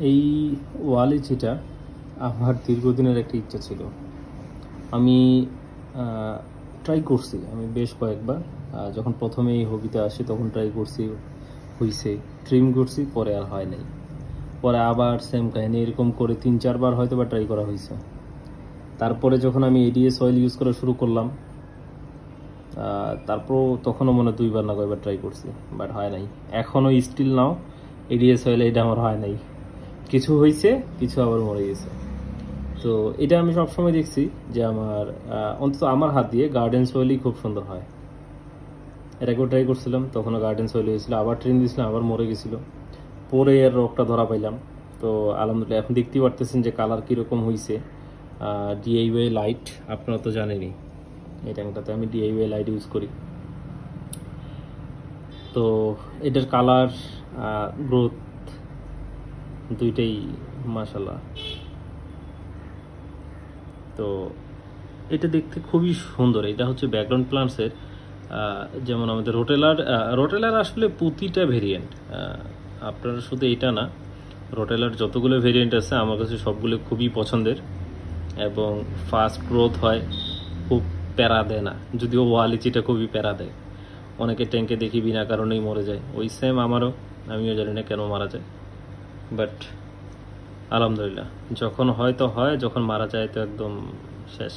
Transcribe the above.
এই ওয়ালিচিটা আমার দীর্ঘদিনের একটা ইচ্ছা ছিল। আমি ট্রাই করছি, আমি বেশ কয়েকবার যখন প্রথমে এই হবিতে আসি তখন ট্রাই করছি, হইছে, ট্রিম করছি, পরে আর হয় নাই। পরে আবার সেম কাহিনী, এরকম করে 3-4 বার হয়তো বা ট্রাই করা হয়েছে। তারপরে যখন আমি এডিএস অয়েল ইউজ করা শুরু করলাম, তারপর তখনও মনে 2 বার না কয়েকবার ট্রাই করছি, বাট হয় নাই। এখনও স্টিল নাও এডিএস অয়েল এটা আমার হয় নাই। কিছু হয়েছে, কিছু আবার মরে গেছে। তো এটা আমি সবসময় দেখছি যে আমার অন্তত আমার হাত দিয়ে গার্ডেন সয়েলই খুব সুন্দর হয়। এটাকেও ট্রাই করছিলাম, তখনও গার্ডেন সয়েল হয়েছিল, আবার ট্রেন দিয়েছিলাম, আবার মরে গেছিলো। পরে এর রোগটা ধরা পাইলাম। তো আলহামদুলিল্লাহ এখন দেখতেই পারতেছেন যে কালার কীরকম হয়েছে। ডিআইওয়াই লাইট আপনারা তো জানেনই, এই ট্যাঙ্কটাতে আমি ডিআইওয়াই লাইট ইউজ করি। তো এটার কালার, গ্রোথ দুইটাই মাশাআল্লাহ। তো এটা দেখতে খুবই সুন্দর। এটা হচ্ছে ব্যাকগ্রাউন্ড প্লান্টসের, যেমন আমাদের রোটেলার আসলে প্রতিটা ভেরিয়েন্ট, আপনারা শুধু এটা না, রোটেলার যতগুলো ভেরিয়েন্ট আছে আমার কাছে সবগুলো খুবই পছন্দের এবং ফাস্ট গ্রোথ হয়, খুব প্যারা দেয় না। যদিও ওয়ালিচিটা খুবই প্যারা দেয়, অনেকে ট্যাঙ্কে দেখি বিনা কারণেই মরে যায়। ওই সেম আমারও, আমিও জানি না কেন মারা যায়। বাট আলহামদুলিল্লাহ, যখন হয় তো হয়, যখন মারা যায় তো একদম শেষ।